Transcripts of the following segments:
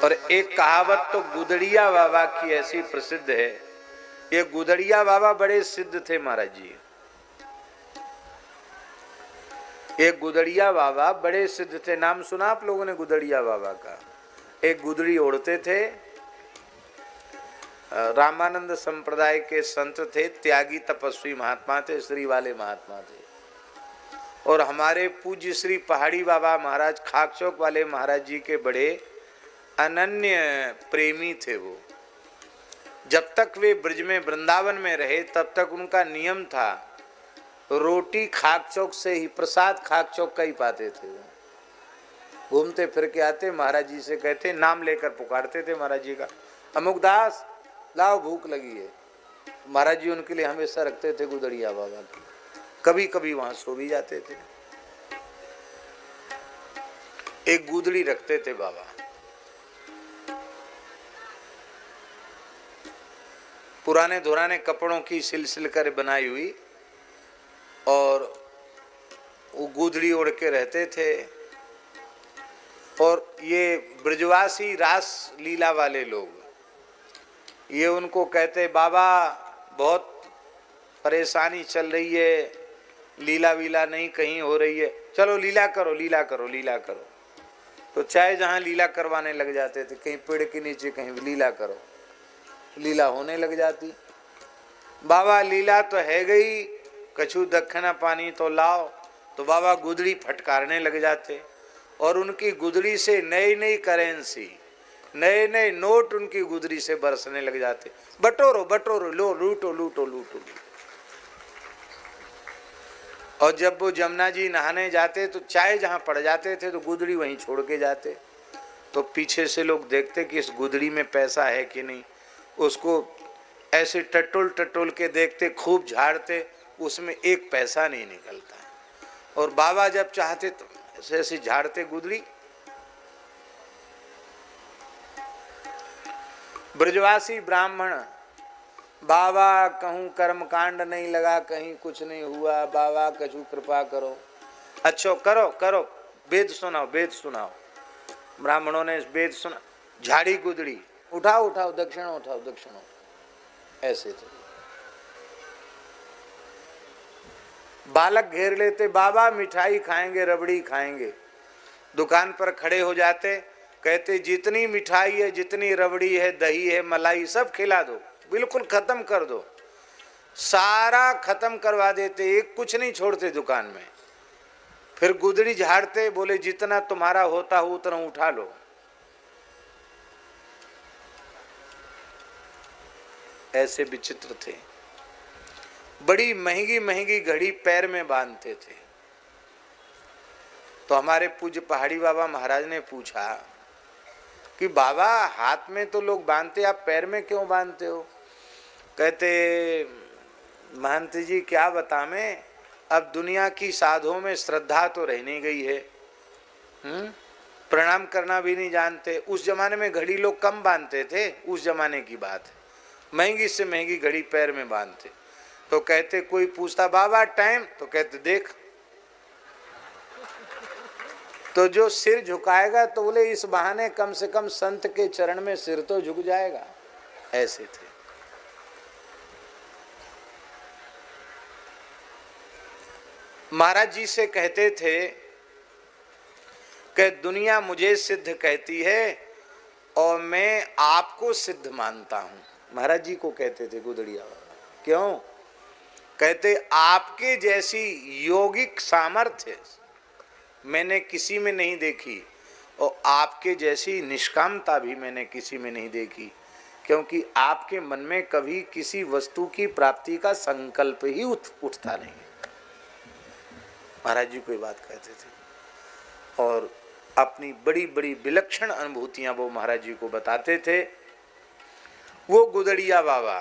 और एक कहावत तो गुदड़िया बाबा की ऐसी प्रसिद्ध है। ये गुदड़िया बाबा बड़े सिद्ध थे महाराज जी। ये गुदड़िया बाबा बड़े सिद्ध थे। नाम सुना आप लोगों ने गुदड़िया बाबा का? एक गुदड़ी ओढ़ते थे, रामानंद संप्रदाय के संत थे, त्यागी तपस्वी महात्मा थे, श्री वाले महात्मा थे। और हमारे पूज्य श्री पहाड़ी बाबा महाराज खाकचौक वाले महाराज जी के बड़े अनन्य प्रेमी थे वो। जब तक वे ब्रज में वृंदावन में रहे तब तक उनका नियम था रोटी खाकचौक से ही, प्रसाद खाकचौक का ही पाते थे। घूमते फिर के आते, महाराज जी से कहते, नाम लेकर पुकारते थे महाराज जी का, अमुकदास लाओ भूख लगी है। महाराज जी उनके लिए हमेशा रखते थे गुदड़िया बाबा की। कभी कभी वहां सो भी जाते थे। एक गुदड़ी रखते थे बाबा। पुराने धुराने कपड़ों की सिलसिल कर बनाई हुई, और वो गुदड़ी ओढ़ के रहते थे। और ये ब्रजवासी रास लीला वाले लोग, ये उनको कहते, बाबा बहुत परेशानी चल रही है, लीला वीला नहीं कहीं हो रही है, चलो लीला करो लीला करो लीला करो। तो चाहे जहाँ लीला करवाने लग जाते थे, कहीं पेड़ के नीचे कहीं लीला करो, लीला होने लग जाती। बाबा लीला तो है गई, कछु दक्षिणा पानी तो लाओ। तो बाबा गुदड़ी फटकारने लग जाते, और उनकी गुदड़ी से नई नई करेंसी, नए नए नोट उनकी गुदड़ी से बरसने लग जाते। बटोरो बटोरो, लो लूटो लूटो लूटो। और जब वो जमुना जी नहाने जाते तो चाय जहाँ पड़ जाते थे तो गुदड़ी वहीं छोड़ के जाते। तो पीछे से लोग देखते कि इस गुदड़ी में पैसा है कि नहीं। उसको ऐसे टटोल टटोल के देखते, खूब झाड़ते, उसमें एक पैसा नहीं निकलता। और बाबा जब चाहते तो ऐसे ऐसे झाड़ते गुदड़ी। ब्रजवासी ब्राह्मण, बाबा कहूँ कर्म कांड नहीं लगा, कहीं कुछ नहीं हुआ, बाबा कछु कृपा करो। अच्छा करो करो, वेद सुनाओ वेद सुनाओ। ब्राह्मणों ने वेद सुना, झाड़ी गुदड़ी, उठाओ उठाओ दक्षिणा उठाओ दक्षिणा। ऐसे थे। बालक घेर लेते, बाबा मिठाई खाएंगे, रबड़ी खाएंगे। दुकान पर खड़े हो जाते, कहते जितनी मिठाई है, जितनी रबड़ी है, दही है, मलाई, सब खिला दो, बिल्कुल खत्म कर दो। सारा खत्म करवा देते, एक कुछ नहीं छोड़ते दुकान में। फिर गुदड़ी झाड़ते, बोले जितना तुम्हारा होता हो उतना उठा लो। ऐसे विचित्र थे। बड़ी महंगी महंगी घड़ी पैर में बांधते थे। तो हमारे पूज्य पहाड़ी बाबा महाराज ने पूछा कि बाबा हाथ में तो लोग बांधते, आप पैर में क्यों बांधते हो? कहते, महंत जी क्या बता मैं, अब दुनिया की साधुओं में श्रद्धा तो रह नहीं गई है। प्रणाम करना भी नहीं जानते। उस जमाने में घड़ी लोग कम बांधते थे, उस जमाने की बात है। महंगी से महंगी घड़ी पैर में बांधते। तो कहते, कोई पूछता बाबा टाइम, तो कहते देख। तो जो सिर झुकाएगा तो बोले इस बहाने कम से कम संत के चरण में सिर तो झुक जाएगा। ऐसे थे। महाराज जी से कहते थे कि दुनिया मुझे सिद्ध कहती है और मैं आपको सिद्ध मानता हूं। महाराज जी को कहते थे गुदड़िया बाबा। क्यों? कहते, आपके जैसी योगिक सामर्थ्य मैंने किसी में नहीं देखी, और आपके जैसी निष्कामता भी मैंने किसी में नहीं देखी, क्योंकि आपके मन में कभी किसी वस्तु की प्राप्ति का संकल्प ही उठता नहीं। महाराज जी कोई बात कहते थे, और अपनी बड़ी बड़ी विलक्षण अनुभूतियां वो महाराज जी को बताते थे। वो गुदड़िया बाबा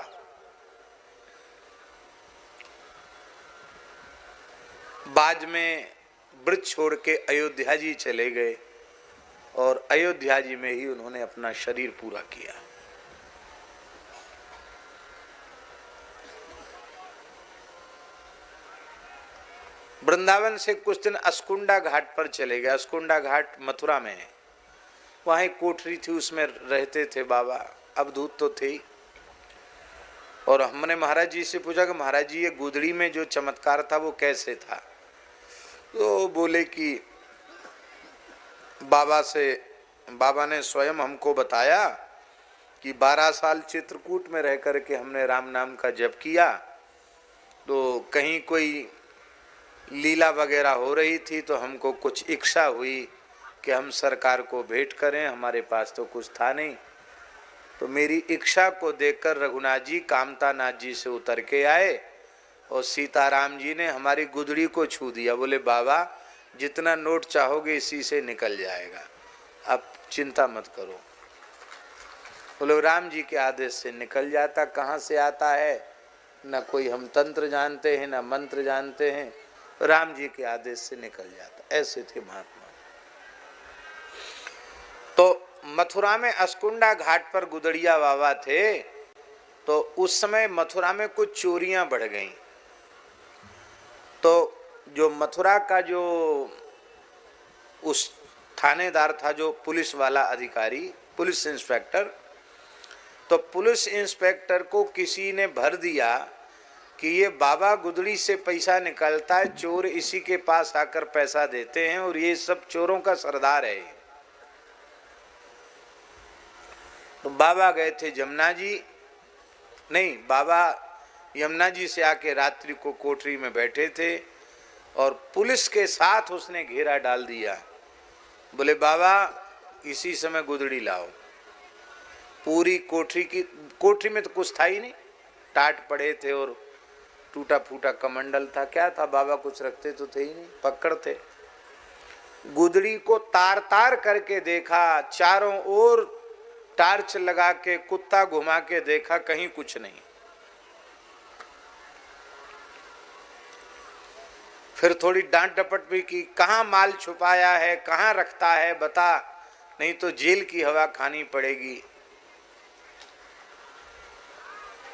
बाद में ब्रज छोड़ के अयोध्या जी चले गए, और अयोध्या जी में ही उन्होंने अपना शरीर पूरा किया। वृंदावन से कुछ दिन अस्कुंडा घाट पर चले गए। अस्कुंडा घाट मथुरा में है। वहाँ एक कोठरी थी, उसमें रहते थे बाबा, अवधूत तो थे ही। और हमने महाराज जी से पूछा कि महाराज जी ये गुदड़ी में जो चमत्कार था वो कैसे था? तो बोले कि बाबा ने स्वयं हमको बताया कि 12 साल चित्रकूट में रह करके हमने राम नाम का जप किया, तो कहीं कोई लीला वगैरह हो रही थी तो हमको कुछ इच्छा हुई कि हम सरकार को भेंट करें, हमारे पास तो कुछ था नहीं। तो मेरी इच्छा को देखकर रघुनाथ जी कामता नाथ जी से उतर के आए और सीताराम जी ने हमारी गुदड़ी को छू दिया। बोले बाबा जितना नोट चाहोगे इसी से निकल जाएगा, अब चिंता मत करो। बोले राम जी के आदेश से निकल जाता, कहाँ से आता है? न कोई हम तंत्र जानते हैं, न मंत्र जानते हैं, राम जी के आदेश से निकल जाता। ऐसे थे महात्मा। तो मथुरा में अस्कुंडा घाट पर गुदड़िया बाबा थे, तो उस समय मथुरा में कुछ चोरियां बढ़ गईं। तो जो मथुरा का जो उस थानेदार था, जो पुलिस वाला अधिकारी, पुलिस इंस्पेक्टर, तो पुलिस इंस्पेक्टर को किसी ने भर दिया कि ये बाबा गुदड़ी से पैसा निकलता है, चोर इसी के पास आकर पैसा देते हैं और ये सब चोरों का सरदार है। तो बाबा गए थे जमुना जी, नहीं, बाबा यमुना जी से आके रात्रि को कोठरी में बैठे थे और पुलिस के साथ उसने घेरा डाल दिया। बोले बाबा इसी समय गुदड़ी लाओ। पूरी कोठरी में तो कुछ था ही नहीं, टाट पड़े थे और टूटा फूटा कमंडल था। क्या था? बाबा कुछ रखते तो थे ही नहीं, पकड़ थे। गुदड़ी को तार तार करके देखा, चारों ओर टार्च लगा के कुत्ता घुमा के देखा, कहीं कुछ नहीं। फिर थोड़ी डांट डपट भी की, कहाँ माल छुपाया है, कहाँ रखता है बता, नहीं तो जेल की हवा खानी पड़ेगी।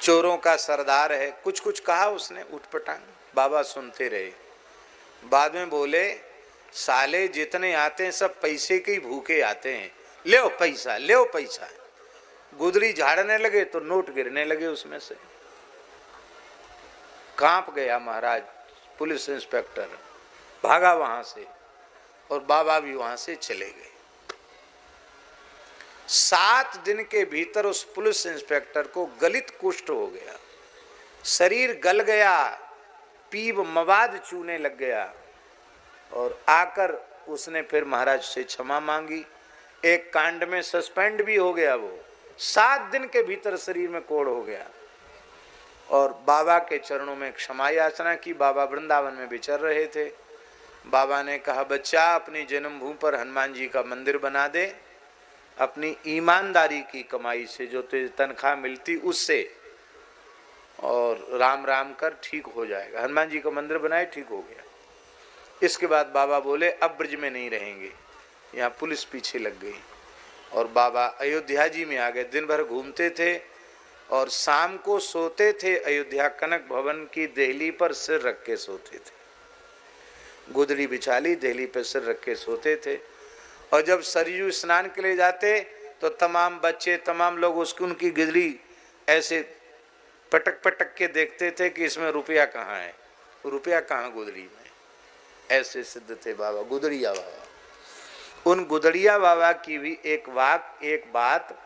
चोरों का सरदार है, कुछ कुछ कहा उसने उठपटांग। बाबा सुनते रहे। बाद में बोले साले जितने आते हैं सब पैसे के ही भूखे आते हैं, ले पैसा, ले पैसा। गुदड़ी झाड़ने लगे तो नोट गिरने लगे उसमें से। कांप गया महाराज, पुलिस इंस्पेक्टर भागा वहां से और बाबा भी वहां से चले गए। 7 दिन के भीतर उस पुलिस इंस्पेक्टर को गलित कुष्ठ हो गया, शरीर गल गया, पीप मवाद चूने लग गया और आकर उसने फिर महाराज से क्षमा मांगी। एक कांड में सस्पेंड भी हो गया वो। 7 दिन के भीतर शरीर में कोढ़ हो गया और बाबा के चरणों में क्षमा याचना की। बाबा वृंदावन में विचर रहे थे। बाबा ने कहा बच्चा अपनी जन्मभूमि पर हनुमान जी का मंदिर बना दे, अपनी ईमानदारी की कमाई से जो तुझे तनख्वाह मिलती उससे, और राम राम कर ठीक हो जाएगा। हनुमान जी का मंदिर बनाए, ठीक हो गया। इसके बाद बाबा बोले अब ब्रज में नहीं रहेंगे। यहाँ पुलिस पीछे लग गई और बाबा अयोध्या जी में आ गए। दिन भर घूमते थे और शाम को सोते थे अयोध्या कनक भवन की देहली पर सिर रख के सोते थे। गुदड़ी बिछा ली, देहली पर सिर रख के सोते थे। और जब सरयू स्नान के लिए जाते तो तमाम बच्चे, तमाम लोग उनकी गुदड़ी ऐसे पटक पटक के देखते थे कि इसमें रुपया कहाँ है, रुपया कहाँ गुदड़ी में। ऐसे सिद्ध थे बाबा गुदड़िया बाबा। उन गुदड़िया बाबा की भी एक बात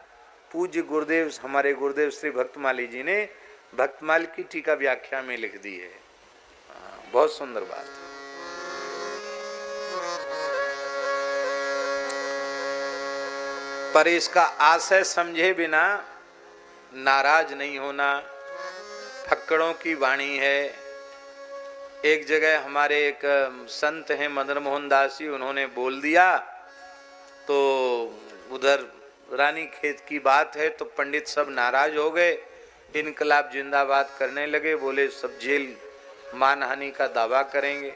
पूज्य गुरुदेव, हमारे गुरुदेव श्री भक्तमाली जी ने भक्तमाल की टीका व्याख्या में लिख दी है। बहुत सुंदर बात है। पर इसका आशय समझे बिना नाराज नहीं होना। फक्कड़ों की वाणी है। एक जगह हमारे एक संत हैं मदन मोहन दास जी, उन्होंने बोल दिया तो उधर रानी खेत की बात है तो पंडित सब नाराज हो गए, इनकलाब जिंदाबाद करने लगे। बोले सब जेल मानहानि का दावा करेंगे।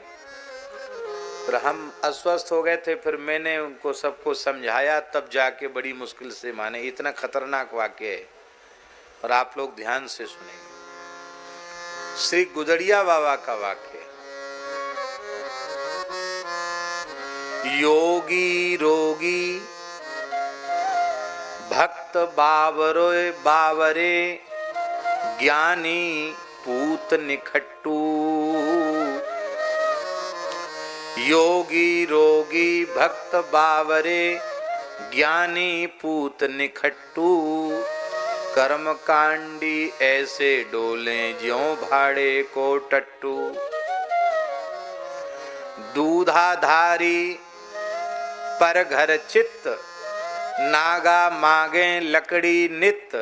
फिर हम अस्वस्थ हो गए थे। फिर मैंने उनको सबको समझाया, तब जाके बड़ी मुश्किल से माने। इतना खतरनाक वाक्य है और आप लोग ध्यान से सुनेंगे। श्री गुदड़िया बाबा का वाक्य, योगी रोगी भक्त बावरे बावरे ज्ञानी पूत निखट्टू। योगी रोगी भक्त बावरे ज्ञानी पूत निखट्टू। कर्म कांडी ऐसे डोले ज्यों भाड़े को टट्टू। दूधाधारी पर घर चित्त नागा मांगे लकड़ी नित।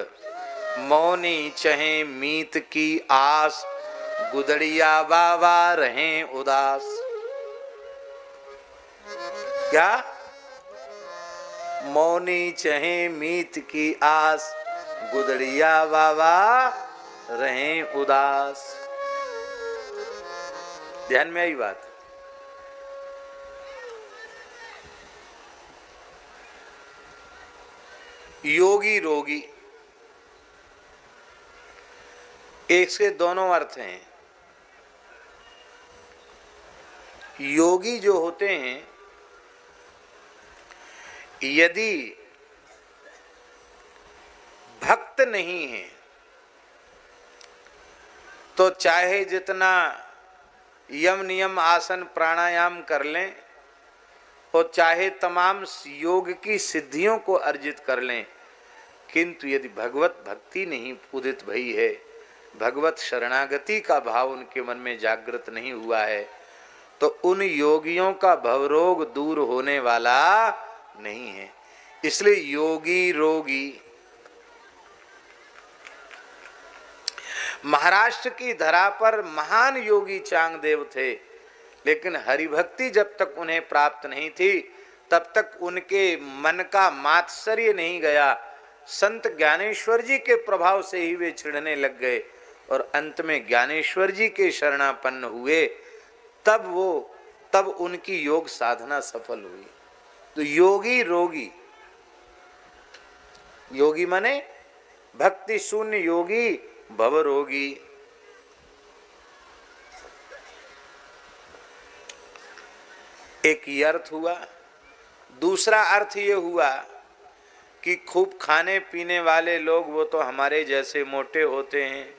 मौनी चहे मीत की आस गुदड़िया बाबा रहें उदास। क्या? मौनी चहे मीत की आस गुदड़िया बाबा रहें उदास। ध्यान में आई बात? योगी रोगी, एक से दोनों अर्थ हैं। योगी जो होते हैं, यदि भक्त नहीं है तो चाहे जितना यम नियम आसन प्राणायाम कर लें और चाहे तमाम योग की सिद्धियों को अर्जित कर लें, किंतु यदि भगवत भक्ति नहीं उदित भई है, भगवत शरणागति का भाव उनके मन में जागृत नहीं हुआ है, तो उन योगियों का भवरोग दूर होने वाला नहीं है। इसलिए योगी रोगी। महाराष्ट्र की धरा पर महान योगी चांगदेव थे, लेकिन हरिभक्ति जब तक उन्हें प्राप्त नहीं थी तब तक उनके मन का मात्सर्य नहीं गया। संत ज्ञानेश्वर जी के प्रभाव से ही वे छिड़ने लग गए और अंत में ज्ञानेश्वर जी के शरणापन्न हुए। तब उनकी योग साधना सफल हुई। तो योगी रोगी, योगी माने भक्ति शून्य योगी, भवरोगी। एक ये अर्थ हुआ। दूसरा अर्थ ये हुआ कि खूब खाने पीने वाले लोग वो तो हमारे जैसे मोटे होते हैं,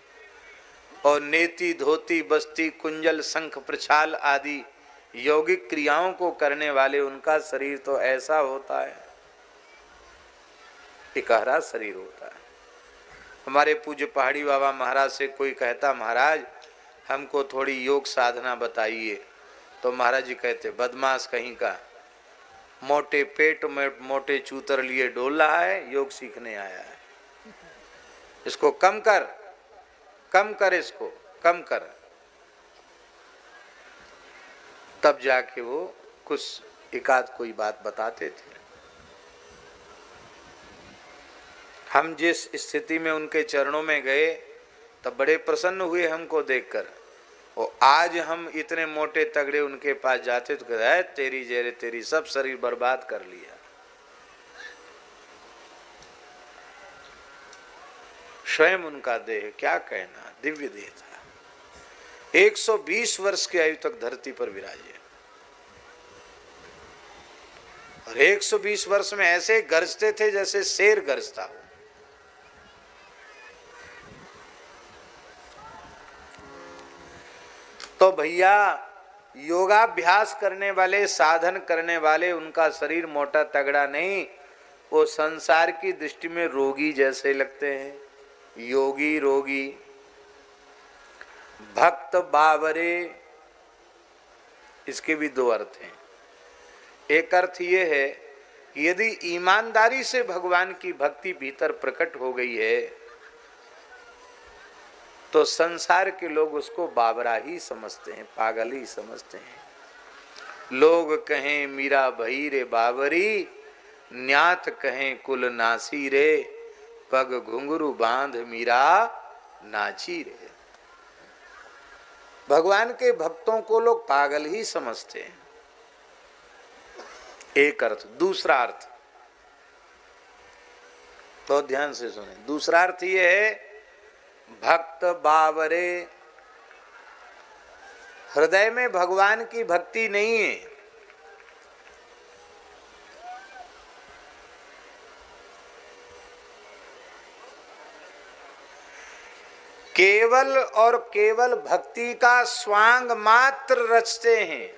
और नेति धोती बस्ती कुंजल शंख प्रछाल आदि यौगिक क्रियाओं को करने वाले उनका शरीर तो ऐसा होता है, इकहरा शरीर होता है। हमारे पूज्य पहाड़ी बाबा महाराज से कोई कहता, महाराज हमको थोड़ी योग साधना बताइए, तो महाराज जी कहते, बदमाश कहीं का, मोटे पेट में मोटे चूतर लिए डोल रहा है, योग सीखने आया है। इसको कम कर, इसको कम कर। तब जाके वो कुछ एकाध कोई बात बताते थे। हम जिस स्थिति में उनके चरणों में गए तब बड़े प्रसन्न हुए हमको देखकर, और आज हम इतने मोटे तगड़े उनके पास जाते तो कहते हैं, तेरी जेरे तेरी सब शरीर बर्बाद कर लिया। स्वयं उनका देह क्या कहना, दिव्य देह था। 120 वर्ष की आयु तक धरती पर विराजे, और 120 वर्ष में ऐसे गरजते थे जैसे शेर गरजता हो। तो भैया योगाभ्यास करने वाले, साधन करने वाले, उनका शरीर मोटा तगड़ा नहीं, वो संसार की दृष्टि में रोगी जैसे लगते हैं। योगी रोगी, भक्त बावरे, इसके भी दो अर्थ हैं। एक अर्थ ये है कि यदि ईमानदारी से भगवान की भक्ति भीतर प्रकट हो गई है तो संसार के लोग उसको बाबरा ही समझते हैं, पागल ही समझते हैं। लोग कहें मीरा भई रे बाबरी, न्यात कहें कुल नासी रे, पग घुंघरू बांध मीरा नाची रे। भगवान के भक्तों को लोग पागल ही समझते हैं। एक अर्थ। दूसरा अर्थ तो ध्यान से सुने। दूसरा अर्थ ये है, भक्त बावरे, हृदय में भगवान की भक्ति नहीं है। केवल और केवल भक्ति का स्वांग मात्र रचते हैं।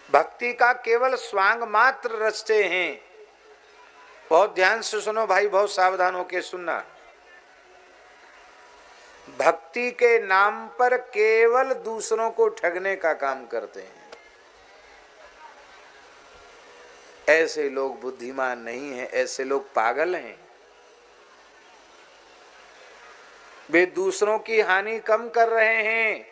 भक्ति का केवल स्वांग मात्र रचते हैं। बहुत ध्यान से सुनो भाई, बहुत सावधान होकर सुनना। भक्ति के नाम पर केवल दूसरों को ठगने का काम करते हैं। ऐसे लोग बुद्धिमान नहीं हैं, ऐसे लोग पागल हैं। वे दूसरों की हानि कम कर रहे हैं,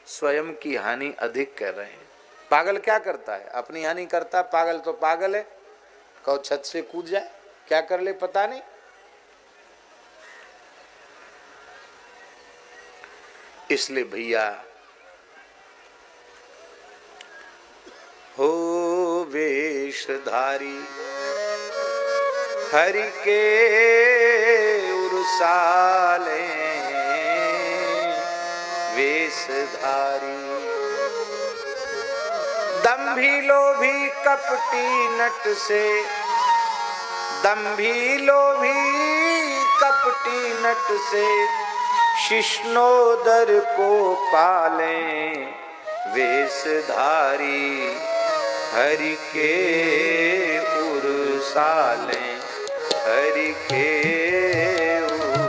स्वयं की हानि अधिक कर रहे हैं। पागल क्या करता है? अपनी हानि करता। पागल तो पागल है, कहो छत से कूद जाए, क्या कर ले पता नहीं। इसलिए भैया हो वेशधारी हरि के उर्साले, वेशधारी दंभी लोभी कपटी नट से, दंभी लोभी कपटी नट से शिष्णोदर को पालें, वेशधारी हरि के उर्साले, हरि के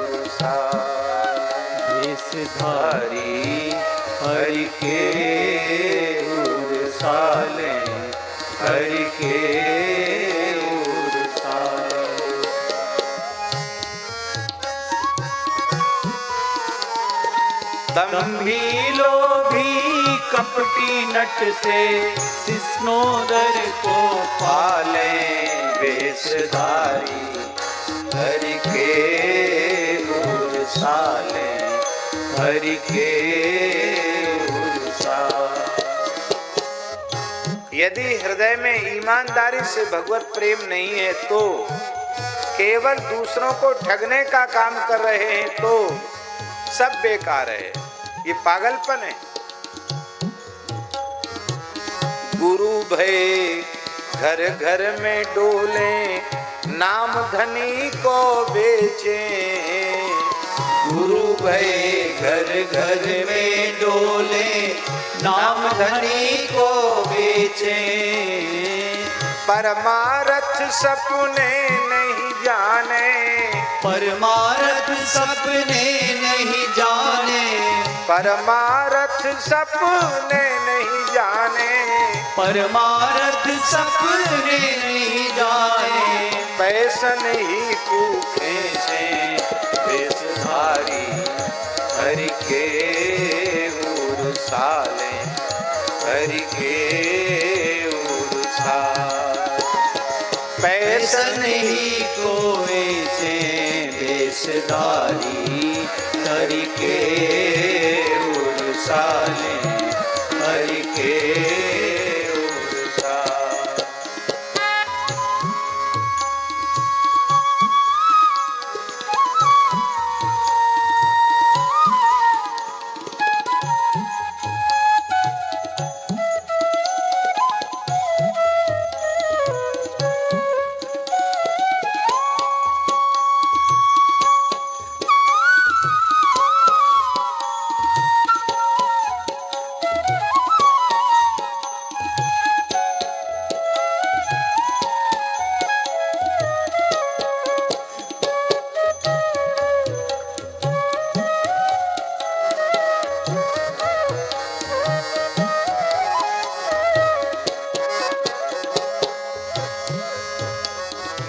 उर्साले, वेशधारी हरि के उर्साले, हरि के उर्साले। दंभी लोभी कपटी नट से शिष्णोदर को पाले, वेशधारी हरि के उर्साले, हरि के उर्साले। यदि हृदय में ईमानदारी से भगवत प्रेम नहीं है तो, केवल दूसरों को ठगने का काम कर रहे हैं तो सब बेकार है, ये पागलपन है। गुरु भय घर घर में डोले, नाम धनी को बेचे, गुरु भय घर घर में डोले, नाम धनी को बेचे, परमार्थ सपने नहीं जाने, परमार्थ सपने नहीं जाने, परमार्थ सपने नहीं जाने, परमार्थ सपने नहीं जाने, पैसन ही कूखे से, वेशधारी हरि के उर्साले, हरि के उर्साले। पैसन ही कोए से, वेशधारी हरि के उर्साले, हरि के उर्साले।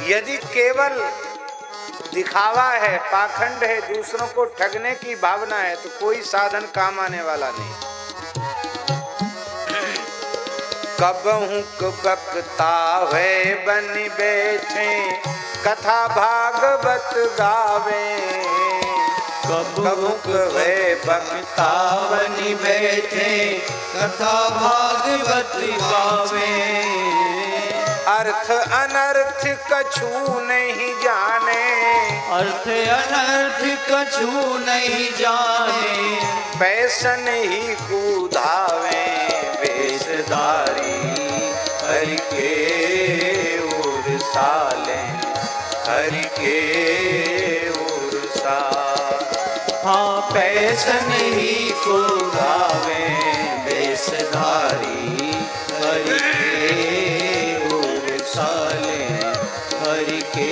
यदि केवल दिखावा है, पाखंड है, दूसरों को ठगने की भावना है तो कोई साधन काम आने वाला नहीं। कबहू बकता है बन बैठे, कथा भागवत गावे, कबहू है बकता बन बैठे, कथा भागवत गावे, अर्थ अनर्थ कछु नहीं जाने, अर्थ अनर्थ कछु नहीं जाने, पैसन ही कुधावे वेशधारी, हरि के उर साले, हरि के उर साल। हाँ पैसन ही को गावे वेशधारी, हरि के उर साले, हरि के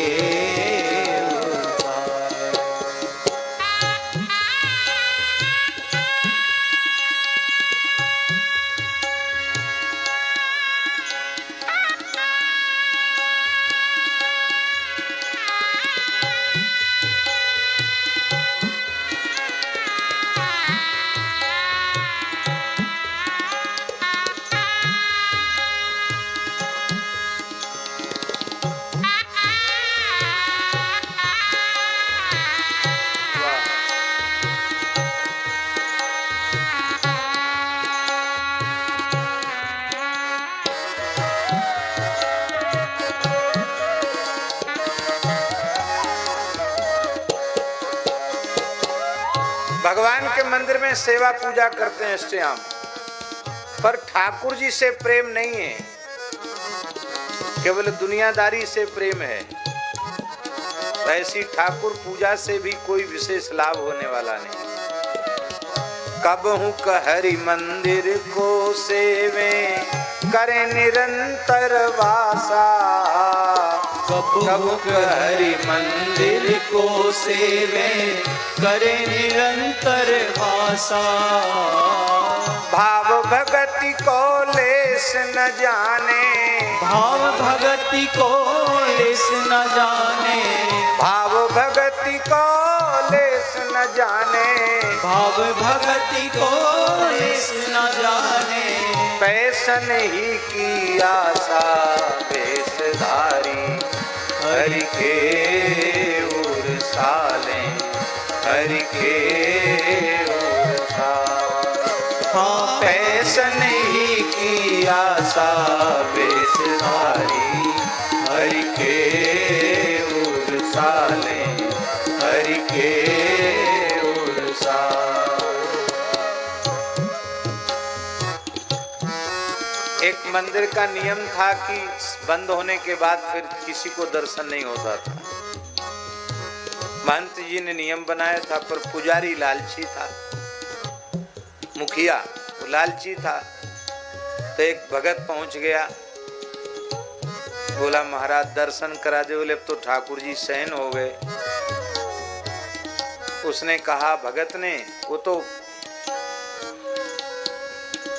उर साले। भगवान के मंदिर में सेवा पूजा करते हैं श्याम, पर ठाकुर जी से प्रेम नहीं है, केवल दुनियादारी से प्रेम है। ऐसी ठाकुर पूजा से भी कोई विशेष लाभ होने वाला नहीं। कबहू हरि मंदिर को सेवे करे निरंतर वासा, कबहू हरि मंदिर को सेवे करे निरंतर वासा, भाव भगति को लेस न जाने, भाव भगति को लेस न जाने, भाव भगति को लेस न जाने, भाव भगति को लेस न जाने, पैसन ही की आशा वेशधारी, हरि के उर साले, हरि के उर साले। हाँ पैसन ही की आशा वेशधारी, हरि के उर साले, हरि के उर साले। एक मंदिर का नियम था कि बंद होने के बाद फिर किसी को दर्शन नहीं होता था। महंत जी ने नियम बनाया था, पर पुजारी लालची था, मुखिया वो लालची था। तो एक भगत पहुंच गया, बोला महाराज दर्शन करा दे। बोले अब तो ठाकुर जी शयन हो गए। उसने कहा, भगत ने, वो तो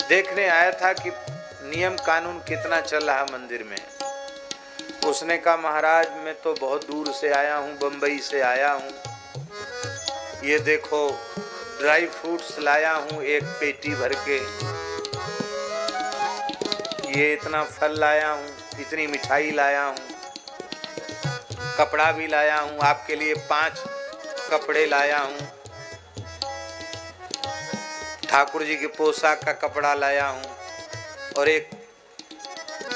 देखने आया था कि नियम कानून कितना चल रहा है मंदिर में। उसने कहा महाराज मैं तो बहुत दूर से आया हूँ, बंबई से आया हूँ, ये देखो ड्राई फ्रूट्स लाया हूँ एक पेटी भर के, ये इतना फल लाया हूँ, इतनी मिठाई लाया हूँ, कपड़ा भी लाया हूँ, आपके लिए 5 कपड़े लाया हूँ, ठाकुर जी की पोशाक का कपड़ा लाया हूँ, और एक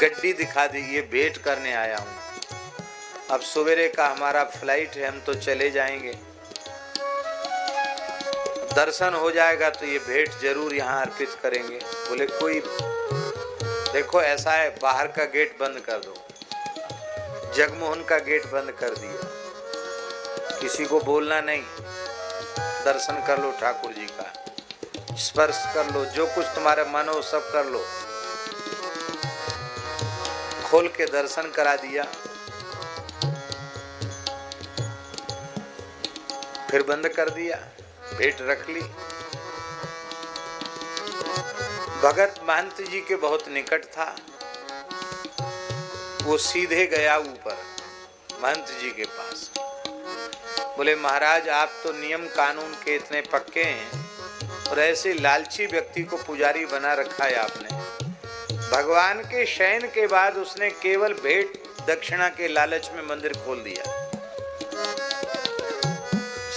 गड्डी दिखा दी, ये भेंट करने आया हूँ। अब सवेरे का हमारा फ्लाइट है, हम तो चले जाएंगे, दर्शन हो जाएगा तो ये भेंट जरूर यहाँ अर्पित करेंगे। बोले कोई, देखो ऐसा है, बाहर का गेट बंद कर दो। जगमोहन का गेट बंद कर दिया, किसी को बोलना नहीं, दर्शन कर लो ठाकुर जी का, स्पर्श कर लो, जो कुछ तुम्हारा मन हो सब कर लो। खोल के दर्शन करा दिया, फिर बंद कर दिया, भेंट रख ली। भगत महंत जी के बहुत निकट था, वो सीधे गया ऊपर महंत जी के पास। बोले महाराज आप तो नियम कानून के इतने पक्के हैं, और ऐसे लालची व्यक्ति को पुजारी बना रखा है आपने। भगवान के शयन के बाद उसने केवल भेंट दक्षिणा के लालच में मंदिर खोल दिया।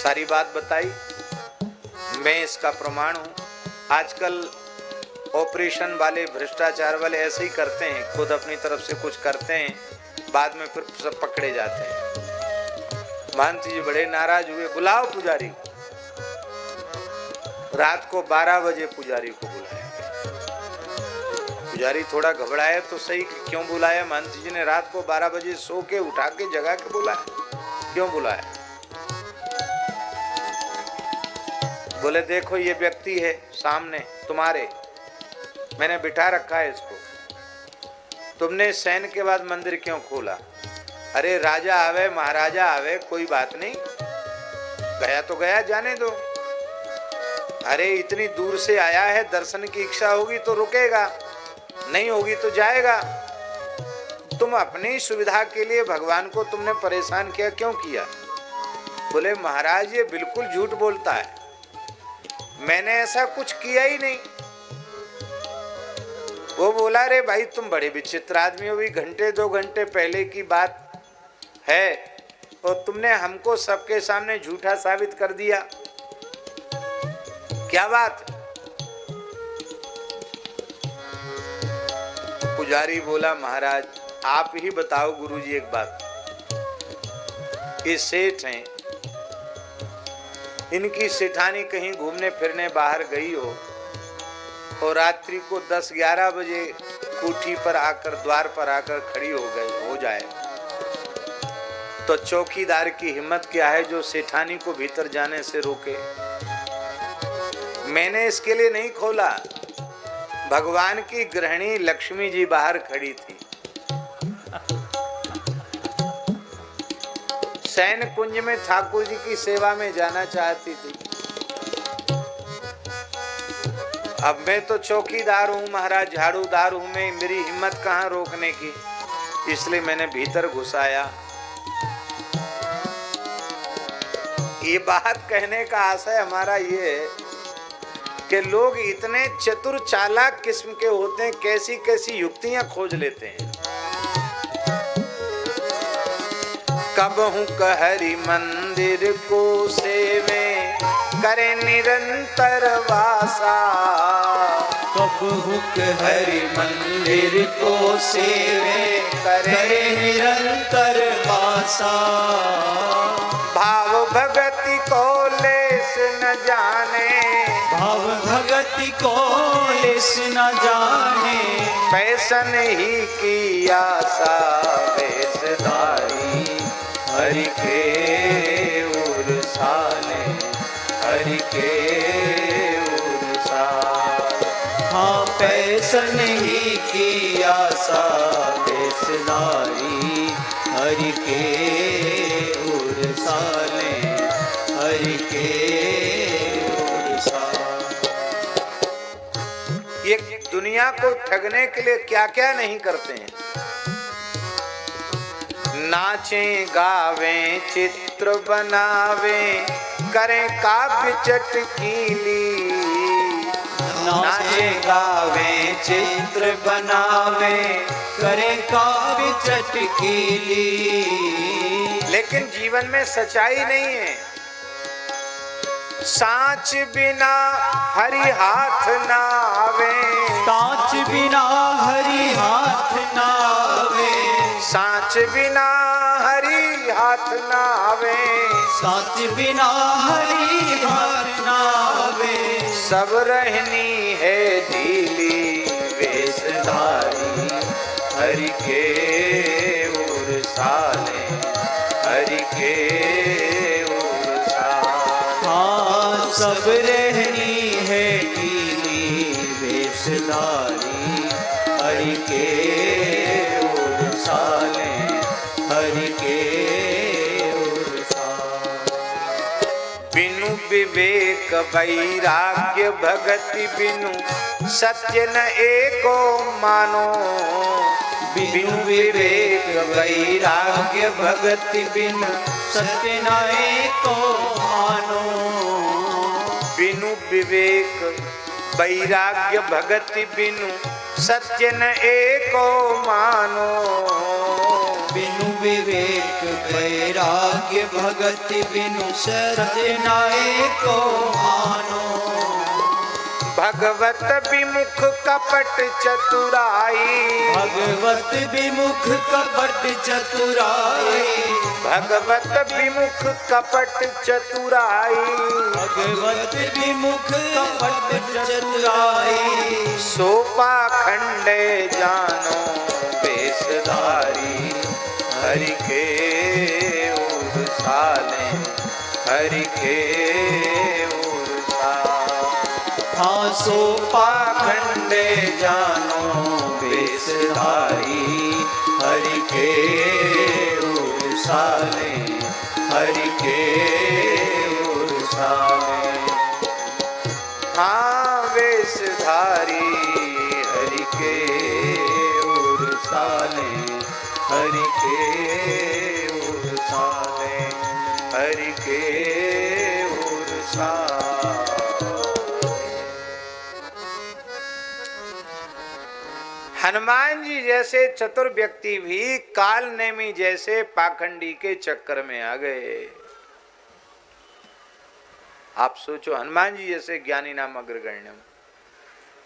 सारी बात बताई, मैं इसका प्रमाण हूं। आजकल ऑपरेशन वाले, भ्रष्टाचार वाले ऐसे ही करते हैं, खुद अपनी तरफ से कुछ करते हैं, बाद में फिर सब पकड़े जाते हैं। महंत जी बड़े नाराज हुए, बुलाओ पुजारी। रात को 12 बजे पुजारी को बुलाया। पुजारी थोड़ा घबराया तो सही कि क्यों बुलाया? महंत जी ने रात को 12 बजे सो के उठा के जगा के बुलाया, क्यों बुलाया? बोले देखो ये व्यक्ति है सामने तुम्हारे, मैंने बिठा रखा है इसको। तुमने सैन के बाद मंदिर क्यों खोला? अरे राजा आवे महाराजा आवे कोई बात नहीं, गया तो गया, जाने दो। अरे इतनी दूर से आया है, दर्शन की इच्छा होगी तो रुकेगा, नहीं होगी तो जाएगा। तुम अपनी सुविधा के लिए भगवान को तुमने परेशान किया, क्यों किया? बोले महाराज ये बिल्कुल झूठ बोलता है, मैंने ऐसा कुछ किया ही नहीं। वो बोला रे भाई तुम बड़े विचित्र आदमी हो, भी घंटे 2 घंटे पहले की बात है और तुमने हमको सबके सामने झूठा साबित कर दिया, क्या बात? पुजारी बोला महाराज आप ही बताओ गुरुजी एक बात, ये सेठ हैं, इनकी सेठानी कहीं घूमने फिरने बाहर गई हो और रात्रि को 10-11 बजे कोठी पर आकर, द्वार पर आकर खड़ी हो जाए तो चौकीदार की हिम्मत क्या है जो सेठानी को भीतर जाने से रोके? मैंने इसके लिए नहीं खोला, भगवान की गृहिणी लक्ष्मी जी बाहर खड़ी थी, सैन कुंज में ठाकुर जी की सेवा में जाना चाहती थी। अब मैं तो चौकीदार हूँ महाराज, झाड़ूदार हूँ मैं, मेरी हिम्मत कहाँ रोकने की, इसलिए मैंने भीतर घुसाया। ये बात कहने का आशय हमारा ये है कि लोग इतने चतुर चालाक किस्म के होते हैं, कैसी कैसी युक्तियां खोज लेते हैं। कबहू कहरी मंदिर को सेवे करे निरंतर वासा, कबहू कहरी मंदिर को सेवे करे निरंतर वासा, भाव भगति को लेस न जाने, भाव भगति को लेस न जाने, पैसन ही की आशा वेशधारी, हरि के उरसाले, हरि के उरसाले। हाँ पैसन ही की आशा वेशधारी, हरि के उरसाले, हरि के उरसाले। ये दुनिया को ठगने के लिए क्या क्या नहीं करते हैं। नाचे गावे चित्र बनावे करें काव्य चटकीली, नाचे गावे चित्र बनावे करें काव्य चटकीली, लेकिन जीवन में सच्चाई नहीं है। सांच बिना हरि हाथ ना आवे, सांच बिना हरि हाथ ना आवे, सांच बिना हरि हाथ ना आवे, सांच बिना हरि हाथ ना आवे, सब रहनी है ढीली वेशधारी, हरि के उरसाले, हरि के उरसाले। हाँ सब रहनी है ढीली वेशधारी, हरि के उरसाले, हरि के उरसाले। बिनु विवेक वैराग्य भगति बिनु सत्य न एको मानो, बिनु विवेक वैराग्य भगति बिनु सत्य न एको मानो, बिनु विवेक वैराग्य भगति बिनु सत्य न एको मानो, बिनु विवेक वैराग्य भगति बिनु सत्य न एको मानो, भगवत विमुख कपट चतुराई, भगवत विमुख कपट चतुराई, भगवत विमुख कपट चतुराई, भगवत विमुख कपट चतुराई। सो पाखंडे जानो वेशधारी, हरि के उरसाले, हरि के उरसाले। हाँ सो पाखंडे जानो वेशधारी, हरि के उरसाले, हरि के उरसाले। हाँ वेशधारी हरि के उरसाले, हरि के उरसाले, हरि के उरसाले। हनुमान जी जैसे चतुर व्यक्ति भी काल नेमी जैसे पाखंडी के चक्कर में आ गए। आप सोचो, हनुमान जी जैसे ज्ञानी नाम अग्रगण्यम,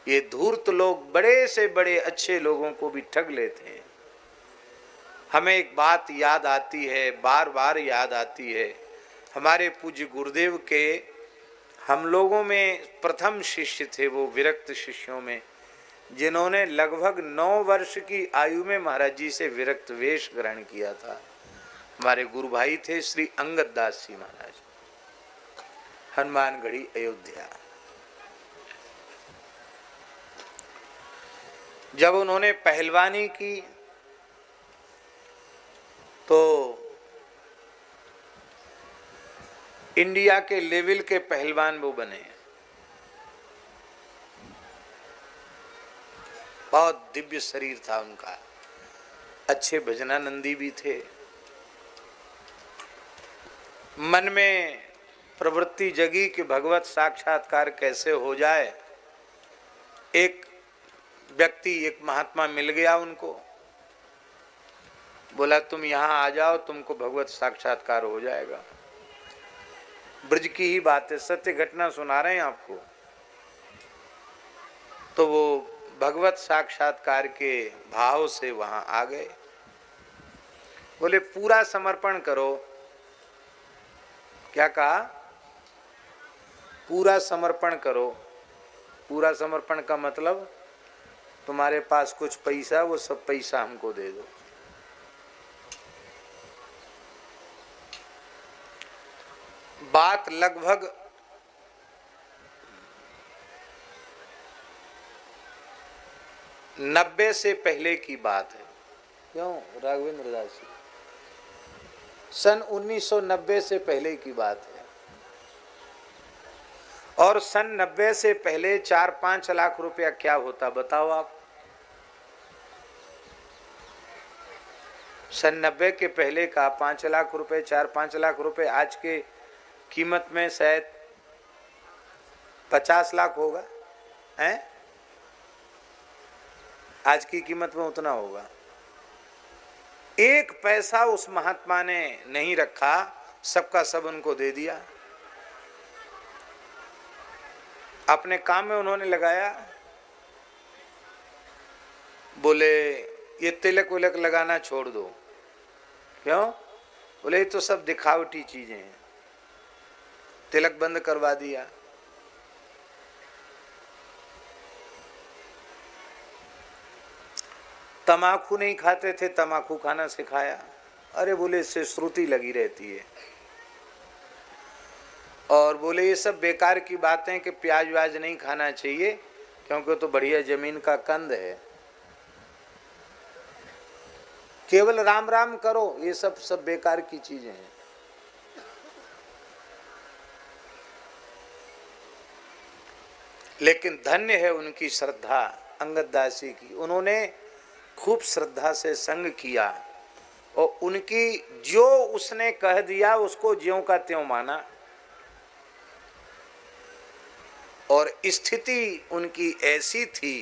ये धूर्त लोग बड़े से बड़े अच्छे लोगों को भी ठग लेते हैं। हमें एक बात याद आती है, बार बार याद आती है, हमारे पूज्य गुरुदेव के हम लोगों में प्रथम शिष्य थे, वो विरक्त शिष्यों में, जिन्होंने लगभग 9 वर्ष की आयु में महाराज जी से विरक्त वेश ग्रहण किया था। हमारे गुरु भाई थे श्री अंगद दास जी महाराज, हनुमानगढ़ी अयोध्या। जब उन्होंने पहलवानी की तो इंडिया के लेवल के पहलवान वो बने। बहुत दिव्य शरीर था उनका, अच्छे भजनानंदी भी थे। मन में प्रवृत्ति जगी कि भगवत साक्षात्कार कैसे हो जाए। एक व्यक्ति, एक महात्मा मिल गया उनको, बोला तुम यहाँ आ जाओ, तुमको भगवत साक्षात्कार हो जाएगा। ब्रज की ही बात है, सत्य घटना सुना रहे हैं आपको। तो वो भगवत साक्षात्कार के भाव से वहां आ गए। बोले पूरा समर्पण करो। क्या कहा? पूरा समर्पण करो। पूरा समर्पण का मतलब तुम्हारे पास कुछ पैसा, वो सब पैसा हमको दे दो। बात लगभग 90 से पहले की बात है। क्यों राघवेंद्र दास जी? सन 1990 से पहले की बात है। और सन 90 से पहले 4-5 लाख रुपया क्या होता बताओ आप? सन 90 के पहले का 5 लाख रुपए, 4-5 लाख रुपए आज के कीमत में शायद 50 लाख होगा, हैं? आज की कीमत में उतना होगा। एक पैसा उस महात्मा ने नहीं रखा, सबका सब उनको दे दिया। अपने काम में उन्होंने लगाया। बोले ये तिलक विलक लगाना छोड़ दो। क्यों? बोले ये तो सब दिखावटी चीजें हैं। तिलक बंद करवा दिया। तमाकू नहीं खाते थे, तमाकू खाना सिखाया। अरे बोले इससे श्रुति लगी रहती है। और बोले ये सब बेकार की बातें कि प्याज व्याज नहीं खाना चाहिए क्योंकि तो बढ़िया जमीन का कंद है, केवल राम राम करो, ये सब बेकार की चीजें हैं। लेकिन धन्य है उनकी श्रद्धा, अंगद दास जी की। उन्होंने खूब श्रद्धा से संग किया और उनकी जो उसने कह दिया उसको ज्यों का त्यों माना। और स्थिति उनकी ऐसी थी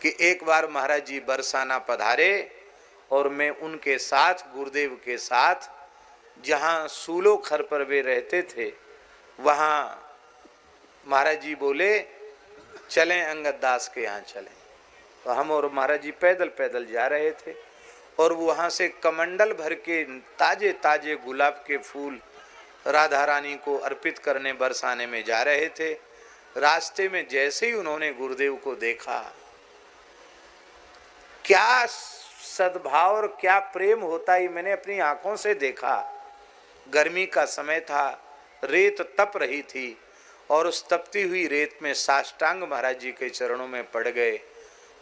कि एक बार महाराज जी बरसाना पधारे और मैं उनके साथ, गुरुदेव के साथ, जहाँ सूलो खर पर वे रहते थे, वहाँ महाराज जी बोले चलें अंगद दास के यहाँ चलें। तो हम और महाराज जी पैदल पैदल जा रहे थे और वहाँ से कमंडल भर के ताजे ताजे गुलाब के फूल राधा रानी को अर्पित करने बरसाने में जा रहे थे। रास्ते में जैसे ही उन्होंने गुरुदेव को देखा, क्या सद्भाव और क्या प्रेम होता है मैंने अपनी आंखों से देखा। गर्मी का समय था, रेत तप रही थी और उस तपती हुई रेत में साष्टांग महाराज जी के चरणों में पड़ गए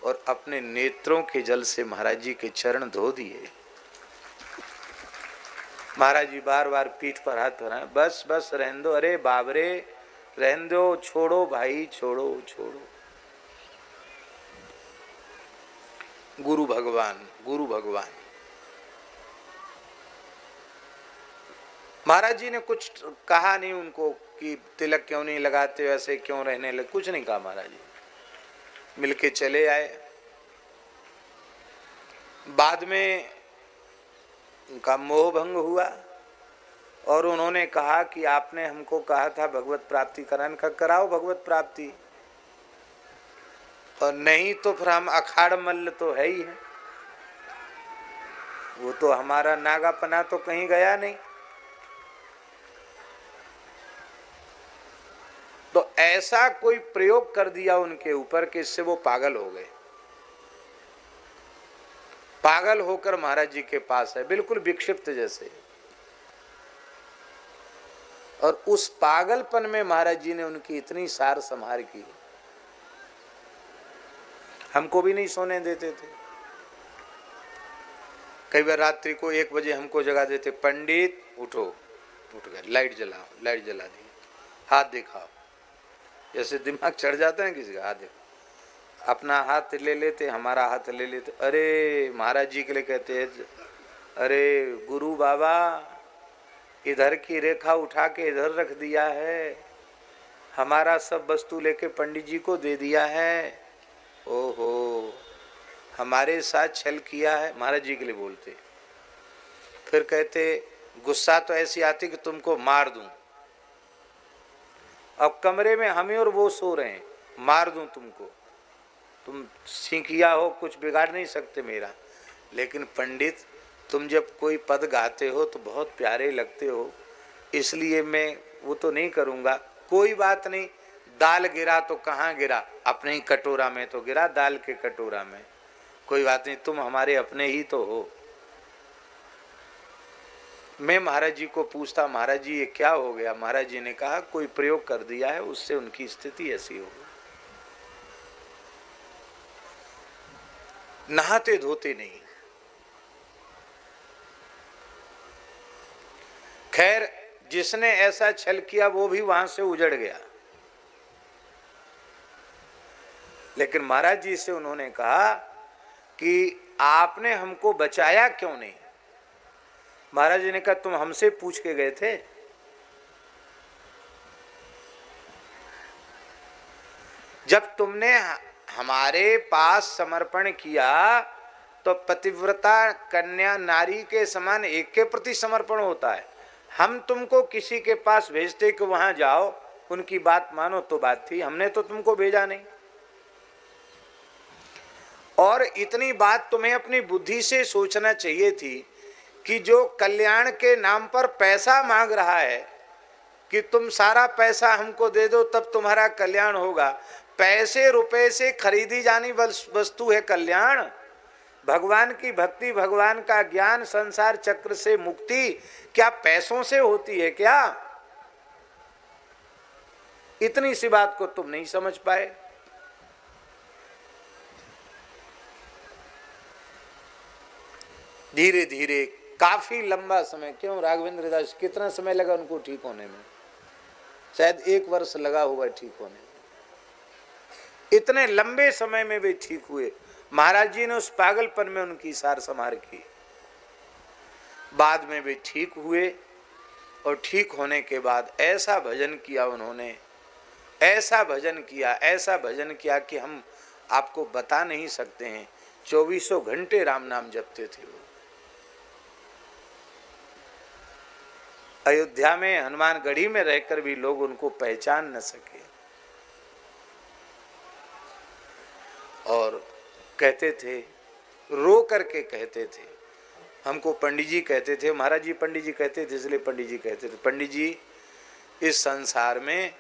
और अपने नेत्रों के जल से महाराज जी के चरण धो दिए। महाराज जी बार बार पीठ पर हाथ धराए, बस बस रहने दो, अरे बाबरे रहने दो, छोड़ो भाई छोड़ो छोड़ो। गुरु भगवान, गुरु भगवान। महाराज जी ने कुछ कहा नहीं उनको कि तिलक क्यों नहीं लगाते, वैसे क्यों रहने लगे, कुछ नहीं कहा। महाराज जी मिलके चले आए। बाद में उनका मोह भंग हुआ और उन्होंने कहा कि आपने हमको कहा था भगवत प्राप्ति कराने का, कराओ भगवत प्राप्ति, और नहीं तो फिर हम अखाड़ मल्ल तो है ही है, वो तो हमारा नागापना तो कहीं गया नहीं। तो ऐसा कोई प्रयोग कर दिया उनके ऊपर कि इससे वो पागल हो गए। पागल होकर महाराज जी के पास है, बिल्कुल विक्षिप्त जैसे। और उस पागलपन में महाराज जी ने उनकी इतनी सार संहार की, हमको भी नहीं सोने देते थे। कई बार रात्रि को 1 बजे हमको जगा देते, पंडित उठो, उठ गए, लाइट जलाओ, लाइट जला दी, हाथ दिखाओ, जैसे दिमाग चढ़ जाता है किसी का, हाथ देखो। अपना हाथ ले लेते, हमारा हाथ ले लेते, अरे महाराज जी के लिए कहते हैं, अरे गुरु बाबा इधर की रेखा उठा के इधर रख दिया है, हमारा सब वस्तु लेके पंडित जी को दे दिया है, ओहो हमारे साथ छल किया है, महाराज जी के लिए बोलते। फिर कहते गुस्सा तो ऐसी आती कि तुमको मार दूं, अब कमरे में हमें और वो सो रहे हैं, मार दूं तुमको, तुम सीखिया हो, कुछ बिगाड़ नहीं सकते मेरा। लेकिन पंडित तुम जब कोई पद गाते हो तो बहुत प्यारे लगते हो, इसलिए मैं वो तो नहीं करूँगा। कोई बात नहीं, दाल गिरा तो कहाँ गिरा, अपने ही कटोरा में तो गिरा, दाल के कटोरा में, कोई बात नहीं, तुम हमारे अपने ही तो हो। मैं महाराज जी को पूछता, महाराज जी ये क्या हो गया? महाराज जी ने कहा कोई प्रयोग कर दिया है, उससे उनकी स्थिति ऐसी हो गई, नहाते धोते नहीं। खैर जिसने ऐसा छल किया वो भी वहां से उजड़ गया। लेकिन महाराज जी से उन्होंने कहा कि आपने हमको बचाया क्यों नहीं? महाराज जी ने कहा तुम हमसे पूछ के गए थे? जब तुमने हमारे पास समर्पण किया तो पतिव्रता कन्या नारी के समान एक के प्रति समर्पण होता है। हम तुमको किसी के पास भेजते कि वहां जाओ, उनकी बात मानो तो बात थी, हमने तो तुमको भेजा नहीं। और इतनी बात तुम्हें अपनी बुद्धि से सोचना चाहिए थी कि जो कल्याण के नाम पर पैसा मांग रहा है कि तुम सारा पैसा हमको दे दो तब तुम्हारा कल्याण होगा, पैसे रुपए से खरीदी जानी वस्तु है कल्याण। भगवान की भक्ति, भगवान का ज्ञान, संसार चक्र से मुक्ति क्या पैसों से होती है क्या? इतनी सी बात को तुम नहीं समझ पाए। धीरे धीरे काफी लंबा समय, क्यों राघवेंद्र दास कितना समय लगा उनको ठीक होने में? शायद 1 वर्ष लगा हुआ ठीक होने में। इतने लंबे समय में वे ठीक हुए। महाराज जी ने उस पागलपन में उनकी सार संहार की। बाद में वे ठीक हुए और ठीक होने के बाद ऐसा भजन किया उन्होंने, ऐसा भजन किया, ऐसा भजन किया कि हम आपको बता नहीं सकते हैं। 24 घंटे राम नाम जपते थे वो। अयोध्या में हनुमानगढ़ी में रहकर भी लोग उनको पहचान न सके। और कहते थे, रो करके कहते थे, हमको पंडित जी कहते थे, महाराज जी पंडित जी कहते थे, इसलिए पंडित जी कहते थे, पंडित जी इस संसार में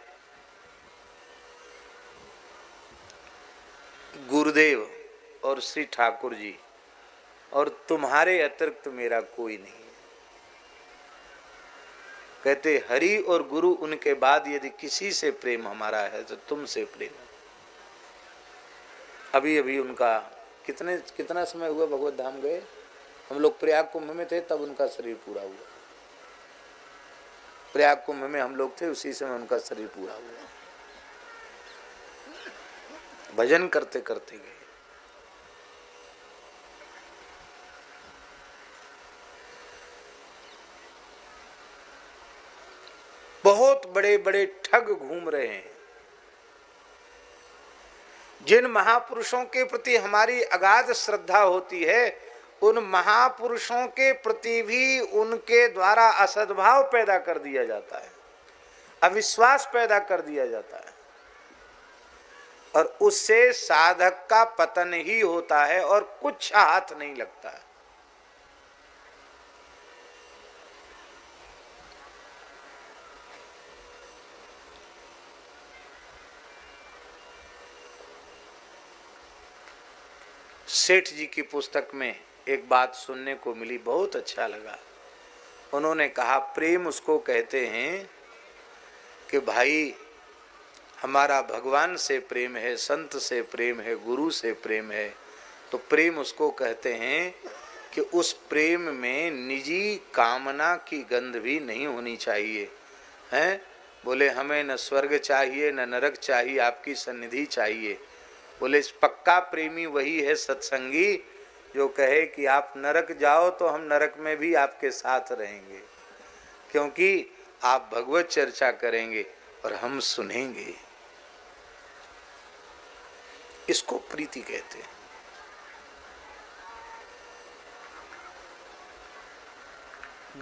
गुरुदेव और श्री ठाकुर जी और तुम्हारे अतिरिक्त मेरा कोई नहीं। कहते हरि और गुरु, उनके बाद यदि किसी से प्रेम हमारा है तो तुमसे प्रेम है। अभी अभी उनका कितना समय हुआ भगवत धाम गए, हम लोग प्रयाग कुंभ में थे तब उनका शरीर पूरा हुआ। प्रयाग कुंभ में हम लोग थे, उसी समय उनका शरीर पूरा हुआ। भजन करते करते गए। बहुत बड़े बड़े ठग घूम रहे हैं। जिन महापुरुषों के प्रति हमारी अगाध श्रद्धा होती है, उन महापुरुषों के प्रति भी उनके द्वारा असद्भाव पैदा कर दिया जाता है, अविश्वास पैदा कर दिया जाता है, और उससे साधक का पतन ही होता है और कुछ हाथ नहीं लगता है। सेठ जी की पुस्तक में एक बात सुनने को मिली, बहुत अच्छा लगा। उन्होंने कहा प्रेम उसको कहते हैं कि भाई हमारा भगवान से प्रेम है, संत से प्रेम है, गुरु से प्रेम है, तो प्रेम उसको कहते हैं कि उस प्रेम में निजी कामना की गंध भी नहीं होनी चाहिए। हैं? बोले हमें न स्वर्ग चाहिए न नरक चाहिए, आपकी सन्निधि चाहिए। बोले पक्का प्रेमी वही है सत्संगी जो कहे कि आप नरक जाओ तो हम नरक में भी आपके साथ रहेंगे, क्योंकि आप भगवत चर्चा करेंगे और हम सुनेंगे। इसको प्रीति कहते हैं।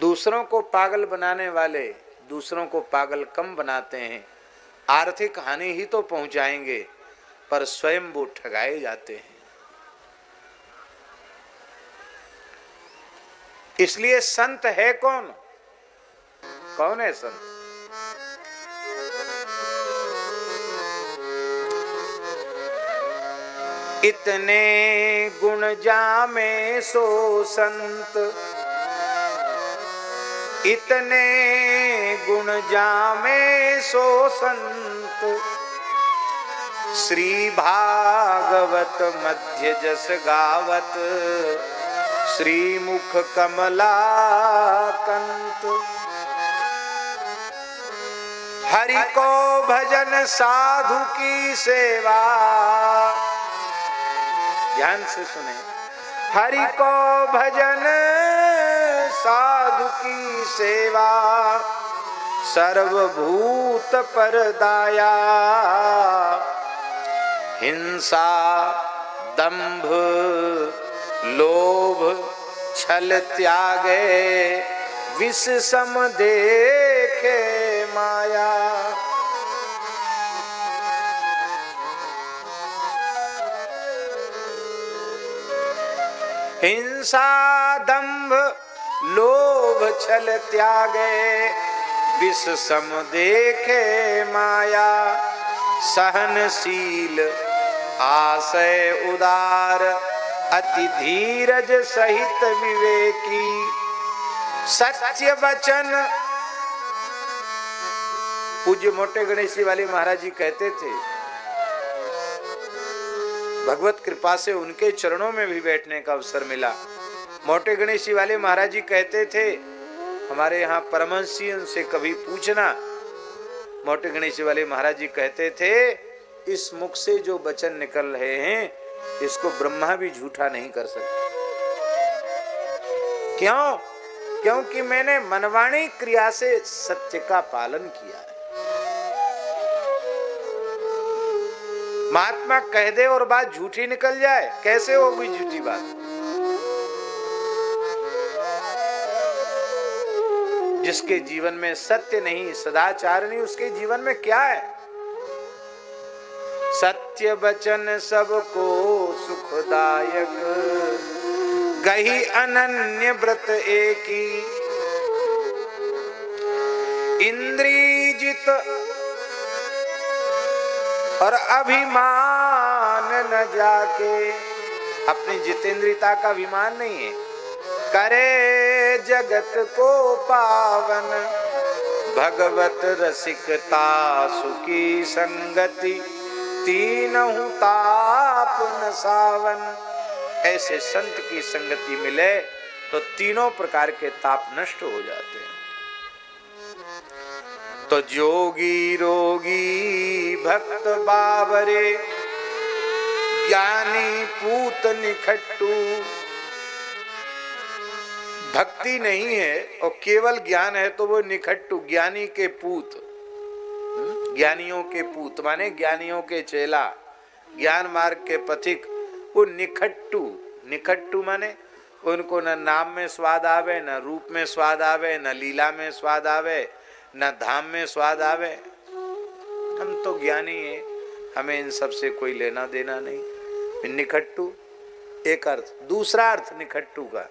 दूसरों को पागल बनाने वाले दूसरों को पागल कम बनाते हैं, आर्थिक हानि ही तो पहुंचाएंगे, पर स्वयं वो ठगाए जाते हैं। इसलिए संत है कौन? कौन है संत? इतने गुण जामे सो संत, इतने गुण जामे सो संत, श्री भागवत मध्य जस गावत, श्री मुख कमला कंत। हरि को भजन साधु की सेवा, ध्यान से सुने, हरि को भजन साधु की सेवा, सर्वभूत पर दाया, हिंसा दंभ लोभ छल त्यागे, विष सम देखे माया। हिंसा दंभ लोभ छल त्यागे, विष सम देखे माया। सहनशील आशय उदार, अति धीरज सहित विवेकी, सत्य वचन। पूज्य मोटे गणेश जी वाले महाराज जी कहते थे, भगवत कृपा से उनके चरणों में भी बैठने का अवसर मिला। मोटे गणेश जी वाले महाराज जी कहते थे, हमारे यहाँ परमहंस जी उनसे कभी पूछना। मोटे गणेश जी वाले महाराज जी कहते थे, इस मुख से जो वचन निकल रहे हैं इसको ब्रह्मा भी झूठा नहीं कर सकते। क्यों? क्योंकि मैंने मनवाणी क्रिया से सत्य का पालन किया है। महात्मा कह दे और बात झूठी निकल जाए, कैसे होगी झूठी बात? जिसके जीवन में सत्य नहीं, सदाचार नहीं, उसके जीवन में क्या है? सत्य वचन सबको सुखदायक, गही अनन्य व्रत एकी, इंद्री जित और अभिमान न जाके, अपनी जितेंद्रियता का अभिमान नहीं है, करे जगत को पावन, भगवत रसिकता सुखी संगति, तीनहु ताप न सावन। ऐसे संत की संगति मिले तो तीनों प्रकार के ताप नष्ट हो जाते हैं। तो जोगी रोगी भक्त बावरे, ज्ञानी पूत निखट्टू। भक्ति नहीं है और केवल ज्ञान है तो वो निखट्टू, ज्ञानी के पूत, ज्ञानियों के पूत माने ज्ञानियों के चेला, ज्ञान मार्ग के पथिक, वो निखट्टू। निखट्टू माने उनको न नाम में स्वाद आवे, न रूप में स्वाद आवे, न लीला में स्वाद आवे, न धाम में स्वाद आवे। हम तो ज्ञानी हैं, हमें इन सब से कोई लेना देना नहीं। निखट्टू एक अर्थ। दूसरा अर्थ निखट्टू का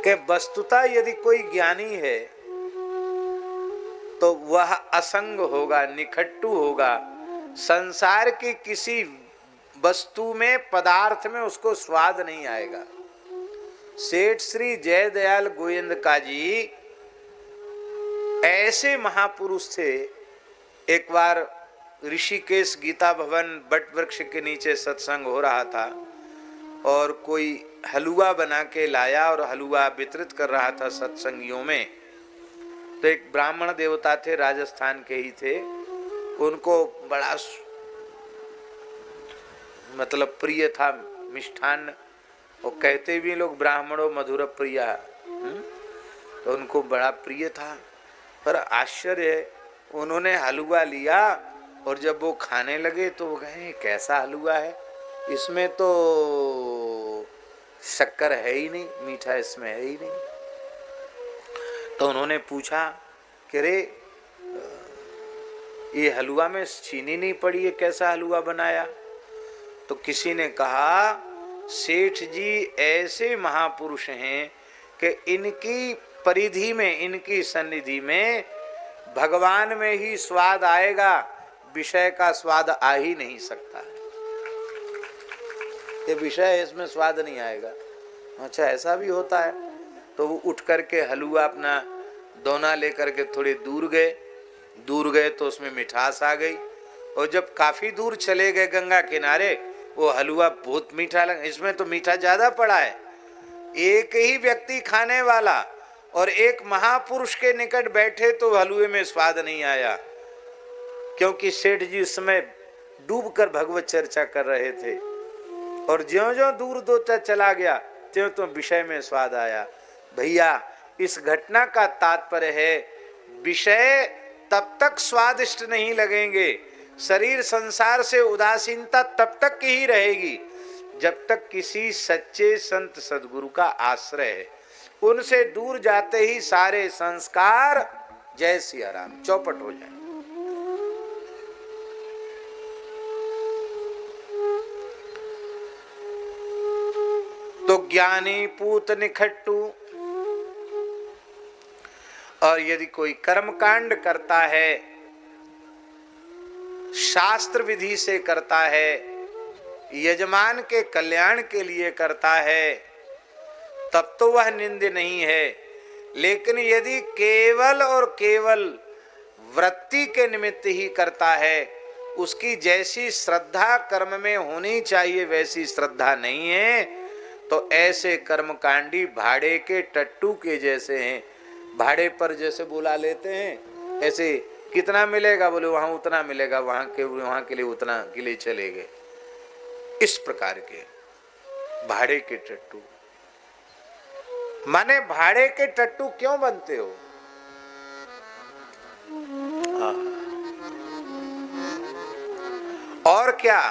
कि वस्तुतः यदि कोई ज्ञानी है तो वह असंग होगा, निखट्टू होगा। संसार की किसी वस्तु में, पदार्थ में उसको स्वाद नहीं आएगा। सेठ श्री जयदयाल गोविंद जी ऐसे महापुरुष थे। एक बार ऋषिकेश गीता भवन बट वृक्ष के नीचे सत्संग हो रहा था और कोई हलवा बना के लाया और हलवा वितरित कर रहा था सत्संगियों में। तो एक ब्राह्मण देवता थे, राजस्थान के ही थे, उनको बड़ा मतलब प्रिय था मिष्ठान, और कहते भी लोग ब्राह्मणों मधुर प्रिया, तो उनको बड़ा प्रिय था। पर आश्चर्य है, उन्होंने हलवा लिया और जब वो खाने लगे तो वो कहे कैसा हलवा है, इसमें तो शक्कर है ही नहीं, मीठा इसमें है ही नहीं। तो उन्होंने पूछा कि रे ये हलवा में चीनी नहीं पड़ी है, कैसा हलवा बनाया? तो किसी ने कहा सेठ जी ऐसे महापुरुष हैं कि इनकी परिधि में, इनकी सन्निधि में भगवान में ही स्वाद आएगा, विषय का स्वाद आ ही नहीं सकता है। ये विषय है, इसमें स्वाद नहीं आएगा। अच्छा ऐसा भी होता है। तो वो उठ करके हलवा अपना दोना लेकर के थोड़े दूर गए तो उसमें मिठास आ गई। और जब काफी दूर चले गए गंगा किनारे, वो हलवा बहुत मीठा लगा, इसमें तो मीठा ज्यादा पड़ा है। एक ही व्यक्ति खाने वाला और एक महापुरुष के निकट बैठे तो हलवे में स्वाद नहीं आया, क्योंकि सेठ जी उस समय डूब कर भगवत चर्चा कर रहे थे। और ज्यों-ज्यों दूर दोता चला गया त्यों विषय में स्वाद आया। भैया इस घटना का तात्पर्य है, विषय तब तक स्वादिष्ट नहीं लगेंगे, शरीर संसार से उदासीनता तब तक की ही रहेगी जब तक किसी सच्चे संत सद्गुरु का आश्रय है। उनसे दूर जाते ही सारे संस्कार जय सिया राम चौपट हो जाए। तो ज्ञानी पूत निखट्टू। और यदि कोई कर्म कांड करता है, शास्त्र विधि से करता है, यजमान के कल्याण के लिए करता है, तब तो वह निंद्य नहीं है। लेकिन यदि केवल और केवल वृत्ति के निमित्त ही करता है, उसकी जैसी श्रद्धा कर्म में होनी चाहिए वैसी श्रद्धा नहीं है, तो ऐसे कर्मकांडी भाड़े के टट्टू के जैसे हैं। भाड़े पर जैसे बुला लेते हैं, ऐसे कितना मिलेगा, बोले वहां उतना मिलेगा, वहां के लिए उतना के लिए चले गए। इस प्रकार के भाड़े के टट्टू। माने भाड़े के टट्टू क्यों बनते हो? और क्या?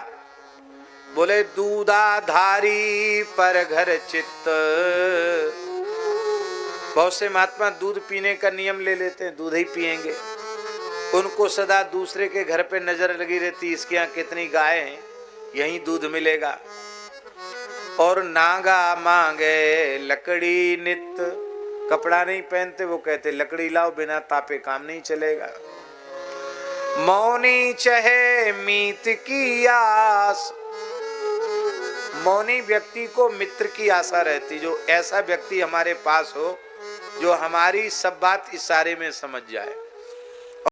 बोले दूधाधारी पर घर चित्त। बहुत से महात्मा दूध पीने का नियम ले लेते हैं, दूध ही पिएंगे। उनको सदा दूसरे के घर पे नजर लगी रहती, इसके यहाँ कितनी गाय हैं, यहीं दूध मिलेगा। और नागा मांगे लकड़ी नित, कपड़ा नहीं पहनते, वो कहते लकड़ी लाओ, बिना तापे काम नहीं चलेगा। मौनी चहे मीत की आस, मौनी व्यक्ति को मित्र की आशा रहती, जो ऐसा व्यक्ति हमारे पास हो जो हमारी सब बात इशारे में समझ जाए।